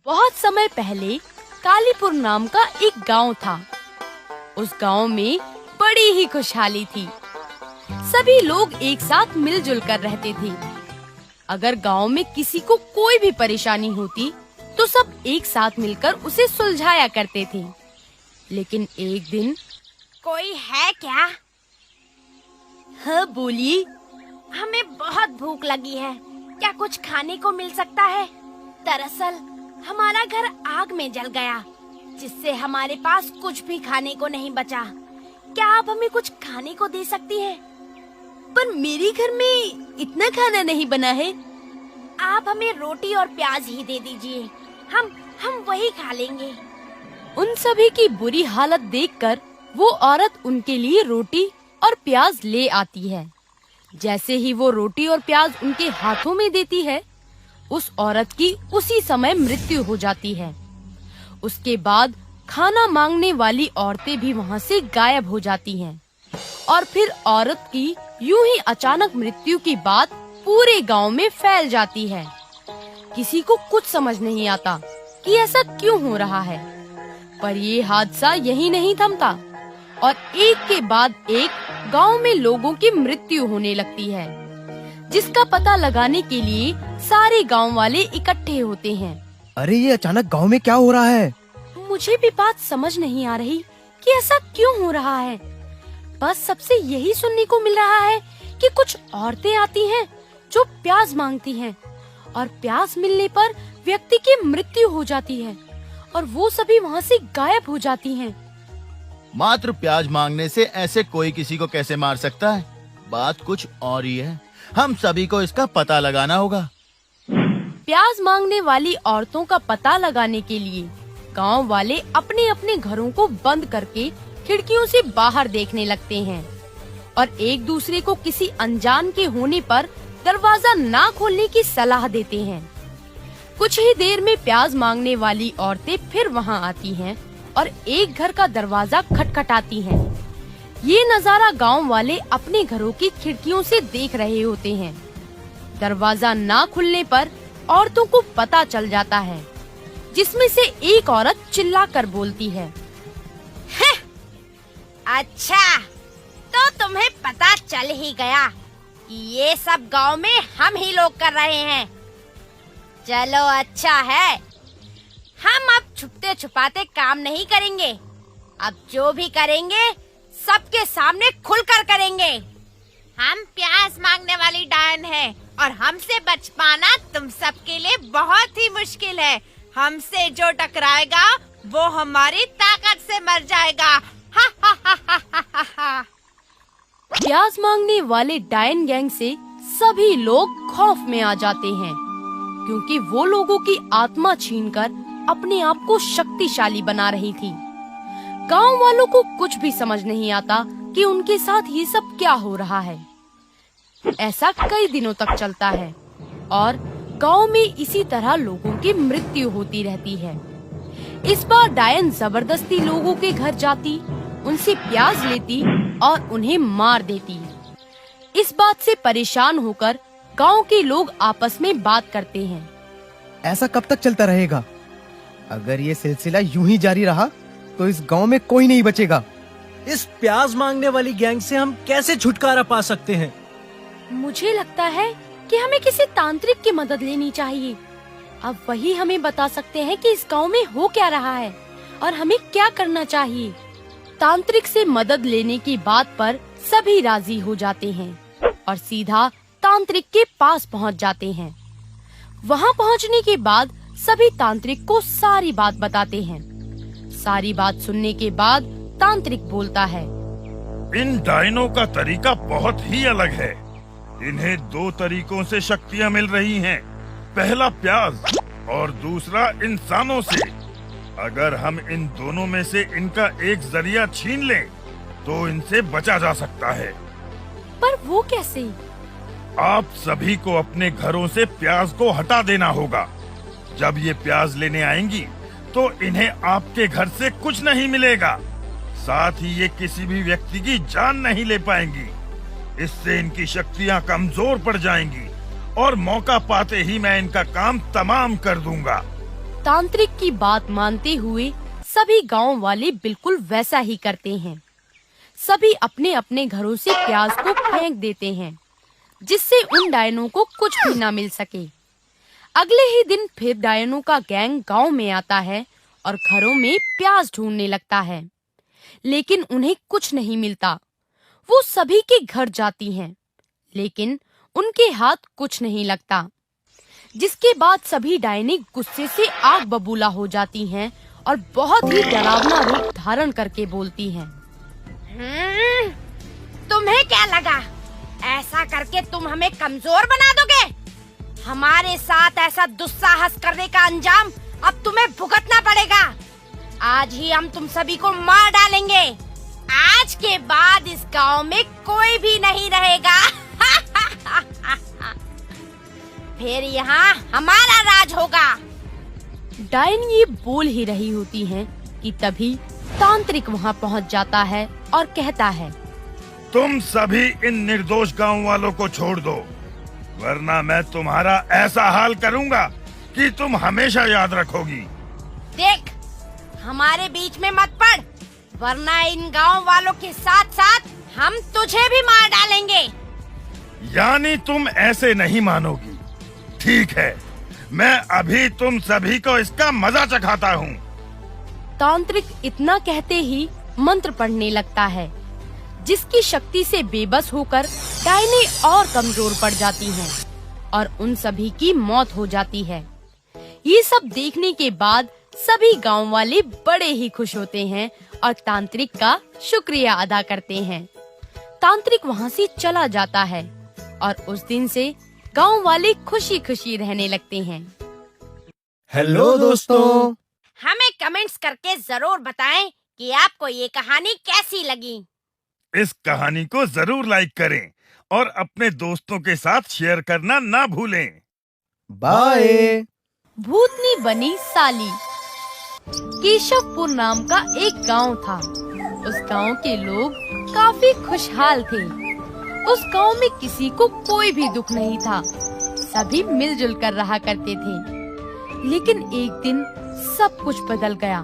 बहुत समय पहले कालीपुर नाम का एक गांव था। उस गांव में बड़ी ही खुशहाली थी। सभी लोग एक साथ मिलजुल कर रहते थे। अगर गांव में किसी को कोई भी परेशानी होती तो सब एक साथ मिलकर उसे सुलझाया करते थे। लेकिन एक दिन कोई है क्या? हाँ बोलिए। हमें बहुत भूख लगी है, क्या कुछ खाने को मिल सकता है? दरअसल हमारा घर आग में जल गया, जिससे हमारे पास कुछ भी खाने को नहीं बचा। क्या आप हमें कुछ खाने को दे सकती हैं? पर मेरे घर में इतना खाना नहीं बना है। आप हमें रोटी और प्याज ही दे दीजिए, हम वही खा लेंगे। उन सभी की बुरी हालत देखकर वो औरत उनके लिए रोटी और प्याज ले आती है। जैसे ही वो रोटी और प्याज उनके हाथों में देती है, उस औरत की उसी समय मृत्यु हो जाती है। उसके बाद खाना मांगने वाली औरतें भी वहाँ से गायब हो जाती हैं। और फिर औरत की यूं ही अचानक मृत्यु की बात पूरे गांव में फैल जाती है। किसी को कुछ समझ नहीं आता कि ऐसा क्यों हो रहा है। पर ये हादसा यही नहीं थमता और एक के बाद एक गांव में लोगों की मृत्यु होने लगती है, जिसका पता लगाने के लिए सारे गांव वाले इकट्ठे होते हैं। अरे ये अचानक गांव में क्या हो रहा है? मुझे भी बात समझ नहीं आ रही कि ऐसा क्यों हो रहा है। बस सबसे यही सुनने को मिल रहा है कि कुछ औरतें आती हैं जो प्याज मांगती हैं और प्याज मिलने पर व्यक्ति की मृत्यु हो जाती है और वो सभी वहाँ से गायब हो जाती हैं। मात्र प्याज मांगने से ऐसे कोई किसी को कैसे मार सकता है? बात कुछ और ही है। हम सभी को इसका पता लगाना होगा। प्याज मांगने वाली औरतों का पता लगाने के लिए गांव वाले अपने अपने घरों को बंद करके खिड़कियों से बाहर देखने लगते हैं और एक दूसरे को किसी अनजान के होने पर दरवाजा ना खोलने की सलाह देते हैं। कुछ ही देर में प्याज मांगने वाली औरतें फिर वहां आती हैं और एक घर का दरवाजा खटखटाती हैं। ये नजारा गांव वाले अपने घरों की खिड़कियों से देख रहे होते हैं। दरवाजा ना खुलने पर औरतों को पता चल जाता है, जिसमें से एक औरत चिल्लाकर बोलती है, अच्छा, तो तुम्हें पता चल ही गया कि ये सब गांव में हम ही लोग कर रहे हैं। चलो अच्छा है, हम अब छुपते छुपाते काम नहीं करेंगे। अब जो भी करेंगे सबके सामने खुलकर करेंगे। हम प्याज मांगने वाली डायन हैं और हमसे बच पाना तुम सबके लिए बहुत ही मुश्किल है। हमसे जो टकराएगा वो हमारी ताकत से मर जाएगा। हा हा हा हा हा हा हा। प्याज मांगने वाले डायन गैंग से सभी लोग खौफ में आ जाते हैं, क्योंकि वो लोगों की आत्मा छीनकर अपने आप को शक्तिशाली बना रही थी। गांव वालों को कुछ भी समझ नहीं आता कि उनके साथ ये सब क्या हो रहा है। ऐसा कई दिनों तक चलता है और गांव में इसी तरह लोगों की मृत्यु होती रहती है। इस बार डायन जबरदस्ती लोगों के घर जाती, उनसे प्याज लेती और उन्हें मार देती। इस बात से परेशान होकर गांव के लोग आपस में बात करते हैं। ऐसा कब तक चलता रहेगा? अगर ये सिलसिला यूं ही जारी रहा तो इस गांव में कोई नहीं बचेगा। इस प्याज मांगने वाली गैंग से हम कैसे छुटकारा पा सकते हैं? मुझे लगता है कि हमें किसी तांत्रिक की मदद लेनी चाहिए। अब वही हमें बता सकते हैं कि इस गांव में हो क्या रहा है और हमें क्या करना चाहिए। तांत्रिक से मदद लेने की बात पर सभी राजी हो जाते हैं और सीधा तांत्रिक के पास पहुंच जाते हैं। वहां पहुंचने के बाद सभी तांत्रिक को सारी बात बताते हैं। सारी बात सुनने के बाद तांत्रिक बोलता है, इन डायनों का तरीका बहुत ही अलग है। इन्हें दो तरीकों से शक्तियाँ मिल रही हैं। पहला प्याज और दूसरा इंसानों से। अगर हम इन दोनों में से इनका एक जरिया छीन लें तो इनसे बचा जा सकता है। पर वो कैसे? आप सभी को अपने घरों से प्याज को हटा देना होगा। जब ये प्याज लेने आएंगी तो इन्हें आपके घर से कुछ नहीं मिलेगा। साथ ही ये किसी भी व्यक्ति की जान नहीं ले पाएंगी। इससे इनकी शक्तियाँ कमजोर पड़ जाएंगी और मौका पाते ही मैं इनका काम तमाम कर दूंगा। तांत्रिक की बात मानते हुए सभी गांव वाले बिल्कुल वैसा ही करते हैं। सभी अपने अपने घरों से प्याज को फेंक देते हैं, जिससे उन डायनों को कुछ भी ना मिल सके। अगले ही दिन फिर डायनों का गैंग गांव में आता है और घरों में प्याज ढूंढने लगता है, लेकिन उन्हें कुछ नहीं मिलता। वो सभी के घर जाती हैं, लेकिन उनके हाथ कुछ नहीं लगता। जिसके बाद सभी डायने गुस्से से आग बबूला हो जाती हैं और बहुत ही डरावना रूप धारण करके बोलती हैं। तुम्हें क्या लगा ऐसा करके तुम हमें कमजोर बना दोगे? हमारे साथ ऐसा दुस्साहस करने का अंजाम अब तुम्हें भुगतना पड़ेगा। आज ही हम तुम सभी को मार डालेंगे। आज के बाद इस गांव में कोई भी नहीं रहेगा। फिर यहाँ हमारा राज होगा। डायन ये बोल ही रही होती हैं कि तभी तांत्रिक वहाँ पहुँच जाता है और कहता है, तुम सभी इन निर्दोष गांव वालों को छोड़ दो, वरना मैं तुम्हारा ऐसा हाल करूंगा कि तुम हमेशा याद रखोगी। देख, हमारे बीच में मत पड़, वरना इन गांव वालों के साथ साथ हम तुझे भी मार डालेंगे। यानी तुम ऐसे नहीं मानोगी? ठीक है, मैं अभी तुम सभी को इसका मजा चखाता हूँ। तांत्रिक इतना कहते ही मंत्र पढ़ने लगता है, जिसकी शक्ति से बेबस होकर डायने और कमजोर पड़ जाती हैं और उन सभी की मौत हो जाती है। ये सब देखने के बाद सभी गांव वाले बड़े ही खुश होते हैं और तांत्रिक का शुक्रिया अदा करते हैं। तांत्रिक वहाँ से चला जाता है और उस दिन से गांव वाले खुशी खुशी रहने लगते हैं। हेलो दोस्तों, हमें कमेंट्स करके जरूर बताएं कि आपको ये कहानी कैसी लगी। इस कहानी को जरूर लाइक करें और अपने दोस्तों के साथ शेयर करना ना भूलें। बाय। भूतनी बनी साली। केशवपुर नाम का एक गांव था। उस गांव के लोग काफी खुशहाल थे। उस गांव में किसी को कोई भी दुख नहीं था। सभी मिलजुल कर रहा करते थे। लेकिन एक दिन सब कुछ बदल गया।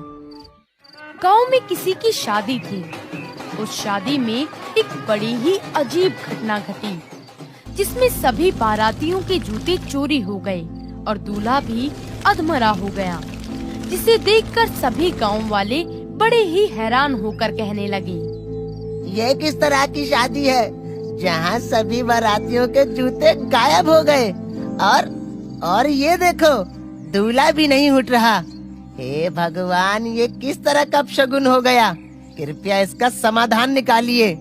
गांव में किसी की शादी थी। उस शादी में एक बड़ी ही अजीब घटना घटी, जिसमें सभी बारातियों के जूते चोरी हो गए और दूल्हा भी अधमरा हो गया, जिसे देखकर सभी गांव वाले बड़े ही हैरान होकर कहने लगे, ये किस तरह की शादी है जहाँ सभी बारातियों के जूते गायब हो गए और ये देखो, दूल्हा भी नहीं उठ रहा। हे भगवान, ये किस तरह का अपशगुन हो गया? कृपया इसका समाधान निकालिए।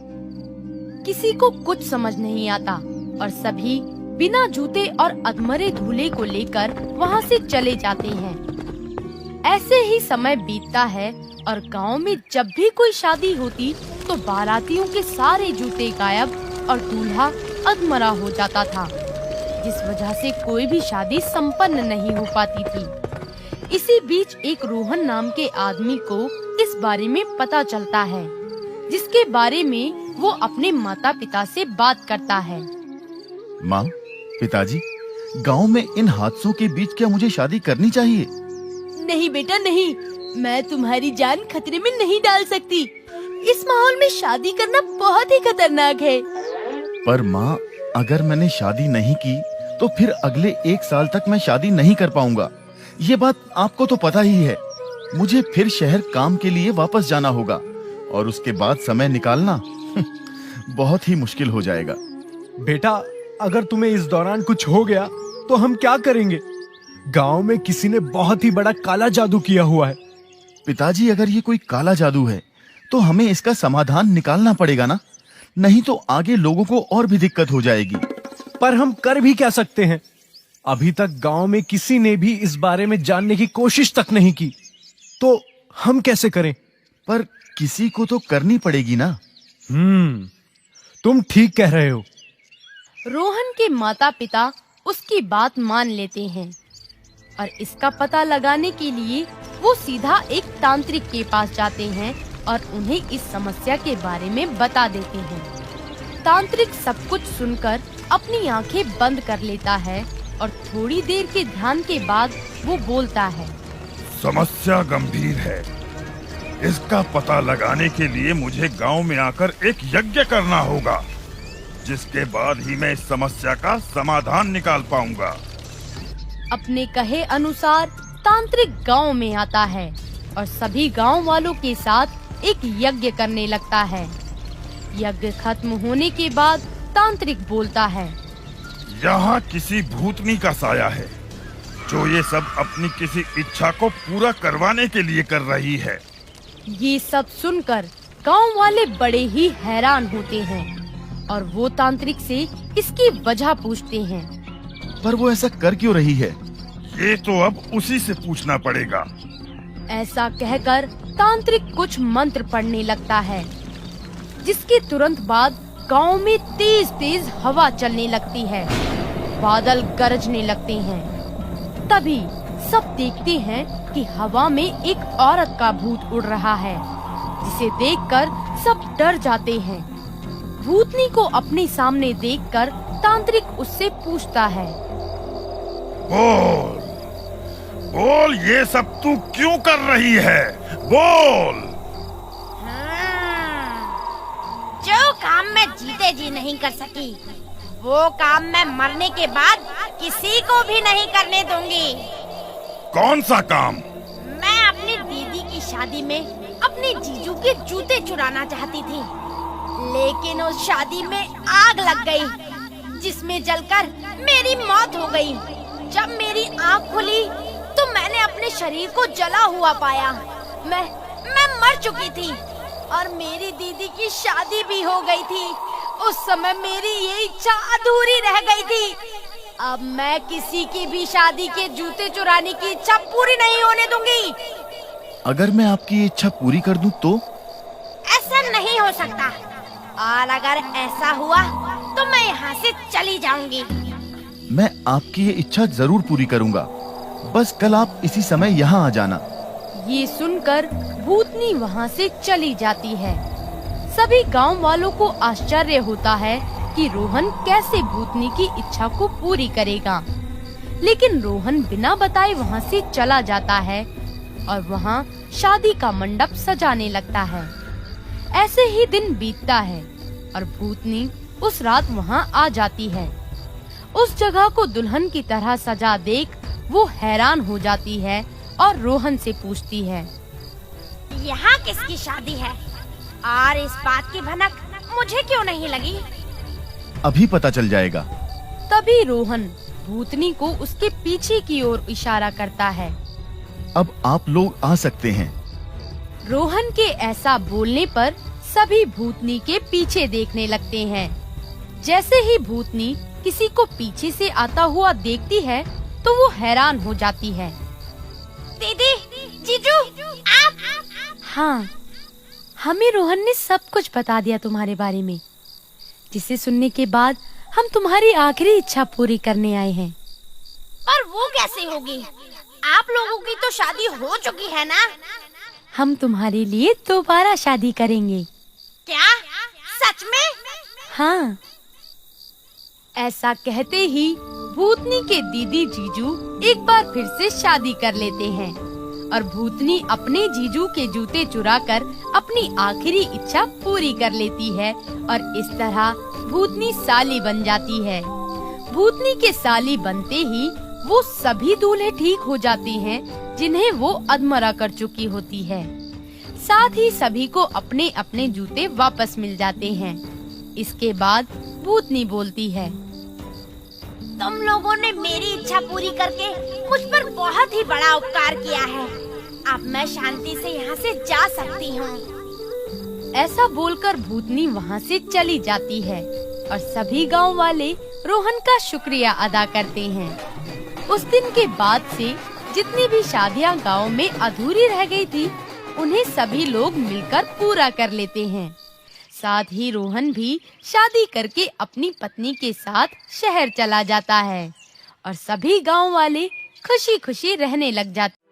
किसी को कुछ समझ नहीं आता और सभी बिना जूते और अधमरे दूल्हे को लेकर वहाँ से चले जाते हैं। ऐसे ही समय बीतता है और गांव में जब भी कोई शादी होती तो बारातियों के सारे जूते गायब और दूल्हा अधमरा हो जाता था, जिस वजह से कोई भी शादी संपन्न नहीं हो पाती थी। इसी बीच एक रोहन नाम के आदमी को इस बारे में पता चलता है, जिसके बारे में वो अपने माता पिता से बात करता है। माँ, पिताजी, गांव में इन हादसों के बीच क्या मुझे शादी करनी चाहिए? नहीं बेटा नहीं, मैं तुम्हारी जान खतरे में नहीं डाल सकती। इस माहौल में शादी करना बहुत ही खतरनाक है। पर माँ, अगर मैंने शादी नहीं की तो फिर अगले 1 साल तक मैं शादी नहीं कर पाऊंगा। ये बात आपको तो पता ही है। मुझे फिर शहर काम के लिए वापस जाना होगा और उसके बाद समय निकालना बहुत ही मुश्किल हो जाएगा। बेटा, अगर तुम्हें इस दौरान कुछ हो गया तो हम क्या करेंगे? गांव में किसी ने बहुत ही बड़ा काला जादू किया हुआ है। पिताजी, अगर ये कोई काला जादू है तो हमें इसका समाधान निकालना पड़ेगा ना, नहीं तो आगे लोगों को और भी दिक्कत हो जाएगी। पर हम कर भी क्या सकते हैं? अभी तक गांव में किसी ने भी इस बारे में जानने की कोशिश तक नहीं की, तो हम कैसे करें? पर किसी को तो करनी पड़ेगी ना। तुम ठीक कह रहे हो। रोहन के माता पिता उसकी बात मान लेते हैं और इसका पता लगाने के लिए वो सीधा एक तांत्रिक के पास जाते हैं और उन्हें इस समस्या के बारे में बता देते हैं। तांत्रिक सब कुछ सुनकर अपनी आंखें बंद कर लेता है और थोड़ी देर के ध्यान के बाद वो बोलता है, समस्या गंभीर है। इसका पता लगाने के लिए मुझे गांव में आकर एक यज्ञ करना होगा, जिसके बाद ही मैं इस समस्या का समाधान निकाल पाऊंगा। अपने कहे अनुसार तांत्रिक गांव में आता है और सभी गांव वालों के साथ एक यज्ञ करने लगता है। यज्ञ खत्म होने के बाद तांत्रिक बोलता है, यहाँ किसी भूतनी का साया है जो ये सब अपनी किसी इच्छा को पूरा करवाने के लिए कर रही है। ये सब सुनकर गांव वाले बड़े ही हैरान होते हैं और वो तांत्रिक से इसकी वजह पूछते हैं। पर वो ऐसा कर क्यों रही है? ये तो अब उसी से पूछना पड़ेगा। ऐसा कहकर तांत्रिक कुछ मंत्र पढ़ने लगता है, जिसके तुरंत बाद गांव में तेज तेज हवा चलने लगती है, बादल गरजने लगते हैं। तभी सब देखते हैं कि हवा में एक औरत का भूत उड़ रहा है, जिसे देखकर सब डर जाते हैं। भूतनी को अपने सामने देखकर तांत्रिक उससे पूछता है, बोल बोल, ये सब तू क्यों कर रही है? बोल। जो काम मैं जीते जी नहीं कर सकी, वो काम मैं मरने के बाद किसी को भी नहीं करने दूंगी। कौन सा काम? मैं अपनी दीदी की शादी में अपने जीजू के जूते चुराना चाहती थी, लेकिन उस शादी में आग लग गई, जिसमें जलकर मेरी मौत हो गई। जब मेरी आँख खुली तो मैंने अपने शरीर को जला हुआ पाया। मैं मर चुकी थी और मेरी दीदी की शादी भी हो गई थी। उस समय मेरी ये इच्छा अधूरी रह गई थी। अब मैं किसी की भी शादी के जूते चुराने की इच्छा पूरी नहीं होने दूंगी। अगर मैं आपकी ये इच्छा पूरी कर दूं तो? ऐसा नहीं हो सकता, और अगर ऐसा हुआ तो मैं यहाँ से चली जाऊंगी। मैं आपकी ये इच्छा जरूर पूरी करूंगा, बस कल आप इसी समय यहाँ आ जाना। ये सुनकर भूतनी वहाँ से चली जाती है। सभी गांव वालों को आश्चर्य होता है कि रोहन कैसे भूतनी की इच्छा को पूरी करेगा, लेकिन रोहन बिना बताए वहाँ से चला जाता है और वहाँ शादी का मंडप सजाने लगता है। ऐसे ही दिन बीतता है और भूतनी उस रात वहाँ आ जाती है। उस जगह को दुल्हन की तरह सजा देख वो हैरान हो जाती है और रोहन से पूछती है, यहाँ किसकी शादी है और इस बात की भनक मुझे क्यों नहीं लगी? अभी पता चल जाएगा। तभी रोहन भूतनी को उसके पीछे की ओर इशारा करता है। अब आप लोग आ सकते हैं। रोहन के ऐसा बोलने पर सभी भूतनी के पीछे देखने लगते हैं। जैसे ही भूतनी किसी को पीछे से आता हुआ देखती है तो वो हैरान हो जाती है। दीदी, जीजू, आप? हाँ, हमें रोहन ने सब कुछ बता दिया तुम्हारे बारे में, जिसे सुनने के बाद हम तुम्हारी आखिरी इच्छा पूरी करने आए हैं। पर वो कैसे होगी? आप लोगों की तो शादी हो चुकी है ना? हम तुम्हारे लिए दोबारा शादी करेंगे। क्या? सच में? हाँ। ऐसा कहते ही भूतनी के दीदी जीजू एक बार फिर से शादी कर लेते हैं और भूतनी अपने जीजू के जूते चुराकर अपनी आखिरी इच्छा पूरी कर लेती है और इस तरह भूतनी साली बन जाती है। भूतनी के साली बनते ही वो सभी दूल्हे ठीक हो जाते हैं जिन्हें वो अधमरा कर चुकी होती है। साथ ही सभी को अपने अपने जूते वापस मिल जाते हैं। इसके बाद भूतनी बोलती है, तुम लोगों ने मेरी इच्छा पूरी करके मुझ पर बहुत ही बड़ा उपकार किया है। अब मैं शांति से यहाँ से जा सकती हूँ। ऐसा बोलकर भूतनी वहाँ से चली जाती है और सभी गांव वाले रोहन का शुक्रिया अदा करते हैं। उस दिन के बाद से जितनी भी शादियाँ गांव में अधूरी रह गई थी, उन्हें सभी लोग मिलकर पूरा कर लेते हैं। साथ ही रोहन भी शादी करके अपनी पत्नी के साथ शहर चला जाता है और सभी गांव वाले खुशी खुशी रहने लग जाते हैं।